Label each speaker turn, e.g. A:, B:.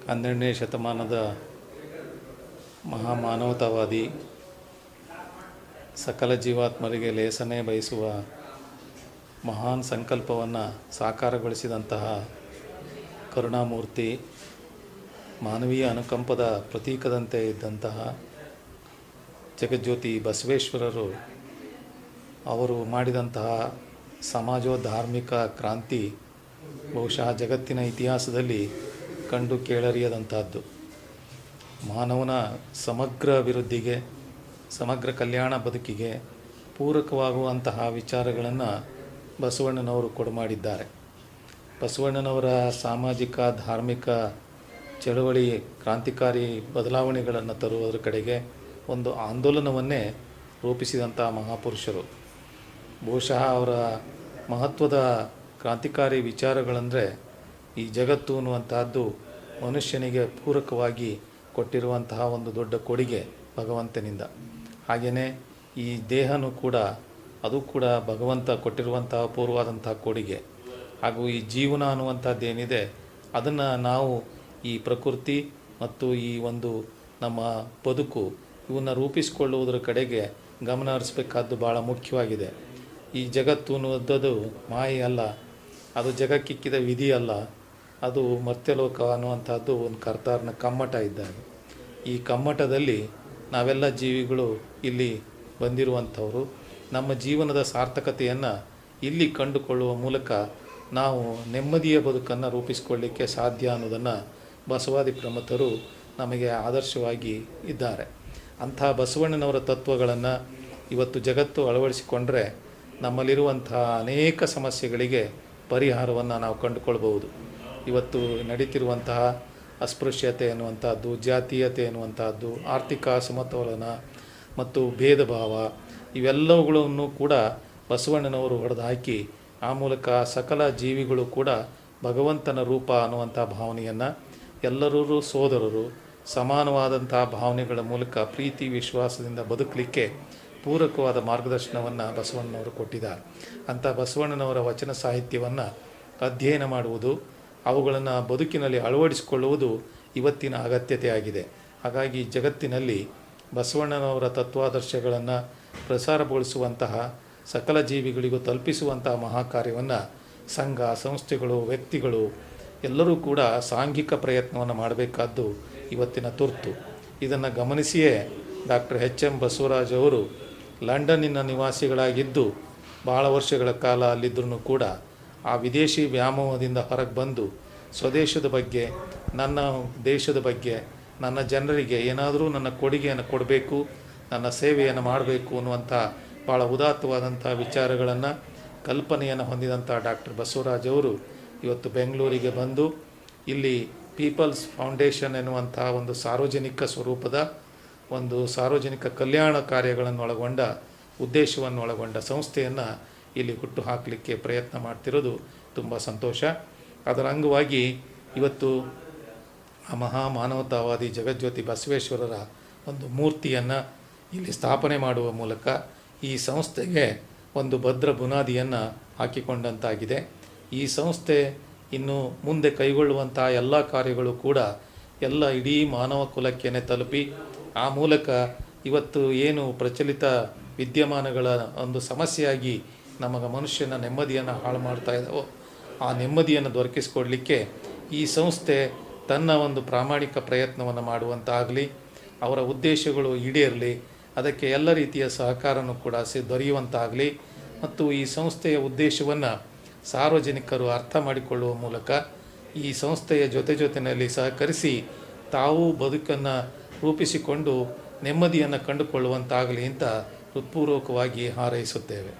A: 12ನೇ ಶತಮಾನದ ಮಹಾಮಾನವತಾವಾದಿ, ಸಕಲ ಜೀವಾತ್ಮರಿಗೆ ಲೇಸನೆ ಬಯಸುವ ಮಹಾನ್ ಸಂಕಲ್ಪವನ್ನು ಸಾಕಾರಗೊಳಿಸಿದಂತಹ ಕರುಣಾಮೂರ್ತಿ, ಮಾನವೀಯ ಅನುಕಂಪದ ಪ್ರತೀಕದಂತೆ ಇದ್ದಂತಹ ಜಗಜ್ಯೋತಿ ಬಸವೇಶ್ವರರು ಅವರು ಮಾಡಿದಂತಹ ಸಮಾಜೋಧಾರ್ಮಿಕ ಕ್ರಾಂತಿ ಬಹುಶಃ ಜಗತ್ತಿನ ಇತಿಹಾಸದಲ್ಲಿ ಕಂಡು ಕೇಳರಿಯದಂತಹದ್ದು. ಮಾನವನ ಸಮಗ್ರ ಅಭಿವೃದ್ಧಿಗೆ, ಸಮಗ್ರ ಕಲ್ಯಾಣ ಬದುಕಿಗೆ ಪೂರಕವಾಗುವಂತಹ ವಿಚಾರಗಳನ್ನು ಬಸವಣ್ಣನವರು ಕೊಡುಮಾಡಿದ್ದಾರೆ. ಬಸವಣ್ಣನವರ ಸಾಮಾಜಿಕ ಧಾರ್ಮಿಕ ಚಳವಳಿ ಕ್ರಾಂತಿಕಾರಿ ಬದಲಾವಣೆಗಳನ್ನು ತರುವುದರ ಕಡೆಗೆ ಒಂದು ಆಂದೋಲನವನ್ನೇ ರೂಪಿಸಿದಂಥ ಮಹಾಪುರುಷರು. ಬಹುಶಃ ಅವರ ಮಹತ್ವದ ಕ್ರಾಂತಿಕಾರಿ ವಿಚಾರಗಳಂದರೆ ಈ ಜಗತ್ತು ಅನ್ನುವಂತಹದ್ದು ಮನುಷ್ಯನಿಗೆ ಪೂರಕವಾಗಿ ಕೊಟ್ಟಿರುವಂತಹ ಒಂದು ದೊಡ್ಡ ಕೊಡುಗೆ ಭಗವಂತನಿಂದ. ಹಾಗೆಯೇ ಈ ದೇಹನೂ ಕೂಡ ಅದು ಕೂಡ ಭಗವಂತ ಕೊಟ್ಟಿರುವಂತಹ ಪೂರ್ವವಾದಂತಹ ಕೊಡುಗೆ. ಹಾಗೂ ಈ ಜೀವನ ಅನ್ನುವಂಥದ್ದೇನಿದೆ ಅದನ್ನು ನಾವು ಈ ಪ್ರಕೃತಿ ಮತ್ತು ಈ ಒಂದು ನಮ್ಮ ಬದುಕು ಇವನ್ನು ರೂಪಿಸಿಕೊಳ್ಳುವುದರ ಕಡೆಗೆ ಗಮನ ಹರಿಸಬೇಕಾದ್ದು ಭಾಳ ಮುಖ್ಯವಾಗಿದೆ. ಈ ಜಗತ್ತು ಅನ್ನುವಂಥದ್ದು ಮಾಯೆ ಅಲ್ಲ, ಅದು ಜಗಕ್ಕಿಕ್ಕಿದ ವಿಧಿ ಅಲ್ಲ, ಅದು ಮರ್ತ್ಯಲೋಕ ಅನ್ನುವಂಥದ್ದು ಒಂದು ಕರ್ತಾರನ ಕಮ್ಮಟ ಇದ್ದಾಗೆ. ಈ ಕಮ್ಮಟದಲ್ಲಿ ನಾವೆಲ್ಲ ಜೀವಿಗಳು ಇಲ್ಲಿ ಬಂದಿರುವಂಥವರು. ನಮ್ಮ ಜೀವನದ ಸಾರ್ಥಕತೆಯನ್ನು ಇಲ್ಲಿ ಕಂಡುಕೊಳ್ಳುವ ಮೂಲಕ ನಾವು ನೆಮ್ಮದಿಯ ಬದುಕನ್ನು ರೂಪಿಸಿಕೊಳ್ಳಲಿಕ್ಕೆ ಸಾಧ್ಯ ಅನ್ನೋದನ್ನು ಬಸವಾದಿ ಪ್ರಮಥರು ನಮಗೆ ಆದರ್ಶವಾಗಿ ಇದ್ದಾರೆ. ಅಂಥ ಬಸವಣ್ಣನವರ ತತ್ವಗಳನ್ನು ಇವತ್ತು ಜಗತ್ತು ಅಳವಡಿಸಿಕೊಂಡ್ರೆ ನಮ್ಮಲ್ಲಿರುವಂತಹ ಅನೇಕ ಸಮಸ್ಯೆಗಳಿಗೆ ಪರಿಹಾರವನ್ನು ನಾವು ಕಂಡುಕೊಳ್ಬಹುದು. ಇವತ್ತು ನಡೀತಿರುವಂತಹ ಅಸ್ಪೃಶ್ಯತೆ ಎನ್ನುವಂಥದ್ದು, ಜಾತೀಯತೆ ಎನ್ನುವಂಥದ್ದು, ಆರ್ಥಿಕ ಅಸಮತೋಲನ ಮತ್ತು ಭೇದ ಭಾವ ಇವೆಲ್ಲವುಗಳನ್ನು ಕೂಡ ಬಸವಣ್ಣನವರು ಹೊಡೆದು ಹಾಕಿ ಆ ಮೂಲಕ ಸಕಲ ಜೀವಿಗಳು ಕೂಡ ಭಗವಂತನ ರೂಪ ಅನ್ನುವಂಥ ಭಾವನೆಯನ್ನು, ಎಲ್ಲರೂ ಸೋದರರು, ಸಮಾನವಾದಂಥ ಭಾವನೆಗಳ ಮೂಲಕ ಪ್ರೀತಿ ವಿಶ್ವಾಸದಿಂದ ಬದುಕಲಿಕ್ಕೆ ಪೂರಕವಾದ ಮಾರ್ಗದರ್ಶನವನ್ನು ಬಸವಣ್ಣನವರು ಕೊಟ್ಟಿದ್ದಾರೆ. ಅಂಥ ಬಸವಣ್ಣನವರ ವಚನ ಸಾಹಿತ್ಯವನ್ನು ಅಧ್ಯಯನ ಮಾಡುವುದು, ಅವುಗಳನ್ನು ಬದುಕಿನಲ್ಲಿ ಅಳವಡಿಸಿಕೊಳ್ಳುವುದು ಇವತ್ತಿನ ಅಗತ್ಯತೆ ಆಗಿದೆ. ಹಾಗಾಗಿ ಜಗತ್ತಿನಲ್ಲಿ ಬಸವಣ್ಣನವರ ತತ್ವಾದರ್ಶಗಳನ್ನು ಪ್ರಸಾರಗೊಳಿಸುವಂತಹ ಸಕಲ ಜೀವಿಗಳಿಗೂ ತಲುಪಿಸುವಂತಹ ಮಹಾಕಾರ್ಯವನ್ನು ಸಂಘ ಸಂಸ್ಥೆಗಳು, ವ್ಯಕ್ತಿಗಳು ಎಲ್ಲರೂ ಕೂಡ ಸಾಂಘಿಕ ಪ್ರಯತ್ನವನ್ನು ಮಾಡಬೇಕಾದ್ದು ಇವತ್ತಿನ ತುರ್ತು. ಇದನ್ನು ಗಮನಿಸಿಯೇ ಡಾಕ್ಟರ್ ಎಚ್.ಎಂ. ಬಸವರಾಜ್ ಅವರು ಲಂಡನ್ನಿನ ನಿವಾಸಿಗಳಾಗಿದ್ದು ಭಾಳ ವರ್ಷಗಳ ಕಾಲ ಅಲ್ಲಿದ್ದರೂ ಕೂಡ ಆ ವಿದೇಶಿ ವ್ಯಾಮೋಹದಿಂದ ಹೊರಗೆ ಬಂದು ಸ್ವದೇಶದ ಬಗ್ಗೆ, ನನ್ನ ದೇಶದ ಬಗ್ಗೆ, ನನ್ನ ಜನರಿಗೆ ಏನಾದರೂ ನನ್ನ ಕೊಡುಗೆಯನ್ನು ಕೊಡಬೇಕು, ನನ್ನ ಸೇವೆಯನ್ನು ಮಾಡಬೇಕು ಅನ್ನುವಂಥ ಭಾಳ ಉದಾತ್ತವಾದಂಥ ವಿಚಾರಗಳನ್ನು, ಕಲ್ಪನೆಯನ್ನು ಹೊಂದಿದಂಥ ಡಾಕ್ಟರ್ ಬಸವರಾಜ್ ಅವರು ಇವತ್ತು ಬೆಂಗಳೂರಿಗೆ ಬಂದು ಇಲ್ಲಿ ಪೀಪಲ್ಸ್ ಫೌಂಡೇಶನ್ ಎನ್ನುವಂಥ ಒಂದು ಸಾರ್ವಜನಿಕ ಸ್ವರೂಪದ ಒಂದು ಸಾರ್ವಜನಿಕ ಕಲ್ಯಾಣ ಕಾರ್ಯಗಳನ್ನು ಒಳಗೊಂಡ ಉದ್ದೇಶವನ್ನು ಒಳಗೊಂಡ ಸಂಸ್ಥೆಯನ್ನು ಇಲ್ಲಿ ಹುಟ್ಟು ಹಾಕಲಿಕ್ಕೆ ಪ್ರಯತ್ನ ಮಾಡ್ತಿರೋದು ತುಂಬ ಸಂತೋಷ. ಅದರ ಅಂಗವಾಗಿ ಇವತ್ತು ಆ ಮಹಾಮಾನವತಾವಾದಿ ಜಗಜ್ಯೋತಿ ಬಸವೇಶ್ವರರ ಒಂದು ಮೂರ್ತಿಯನ್ನು ಇಲ್ಲಿ ಸ್ಥಾಪನೆ ಮಾಡುವ ಮೂಲಕ ಈ ಸಂಸ್ಥೆಗೆ ಒಂದು ಭದ್ರ ಬುನಾದಿಯನ್ನು ಹಾಕಿಕೊಂಡಂತಾಗಿದೆ. ಈ ಸಂಸ್ಥೆ ಇನ್ನು ಮುಂದೆ ಕೈಗೊಳ್ಳುವಂಥ ಎಲ್ಲ ಕಾರ್ಯಗಳು ಕೂಡ ಎಲ್ಲ ಇಡೀ ಮಾನವ ಕುಲಕ್ಕೇನೆ ತಲುಪಿ ಆ ಮೂಲಕ ಇವತ್ತು ಏನು ಪ್ರಚಲಿತ ವಿದ್ಯಮಾನಗಳ ಒಂದು ಸಮಸ್ಯೆಯಾಗಿ ನಮಗೆ ಮನುಷ್ಯನ ನೆಮ್ಮದಿಯನ್ನು ಹಾಳು ಮಾಡ್ತಾ ಇದ್ದಾವೋ ಆ ನೆಮ್ಮದಿಯನ್ನು ದೊರಕಿಸಿಕೊಡಲಿಕ್ಕೆ ಈ ಸಂಸ್ಥೆ ತನ್ನ ಒಂದು ಪ್ರಾಮಾಣಿಕ ಪ್ರಯತ್ನವನ್ನು ಮಾಡುವಂತಾಗಲಿ, ಅವರ ಉದ್ದೇಶಗಳು ಈಡೇರಲಿ, ಅದಕ್ಕೆ ಎಲ್ಲ ರೀತಿಯ ಸಹಕಾರನೂ ಕೂಡ ದೊರೆಯುವಂತಾಗಲಿ ಮತ್ತು ಈ ಸಂಸ್ಥೆಯ ಉದ್ದೇಶವನ್ನು ಸಾರ್ವಜನಿಕರು ಅರ್ಥ ಮಾಡಿಕೊಳ್ಳುವ ಮೂಲಕ ಈ ಸಂಸ್ಥೆಯ ಜೊತೆಯಲ್ಲಿ ಸಹಕರಿಸಿ ತಾವು ಬದುಕನ್ನು ರೂಪಿಸಿಕೊಂಡು ನೆಮ್ಮದಿಯನ್ನು ಕಂಡುಕೊಳ್ಳುವಂತಾಗಲಿ ಅಂತ ಹೃತ್ಪೂರ್ವಕವಾಗಿ ಹಾರೈಸುತ್ತೇವೆ.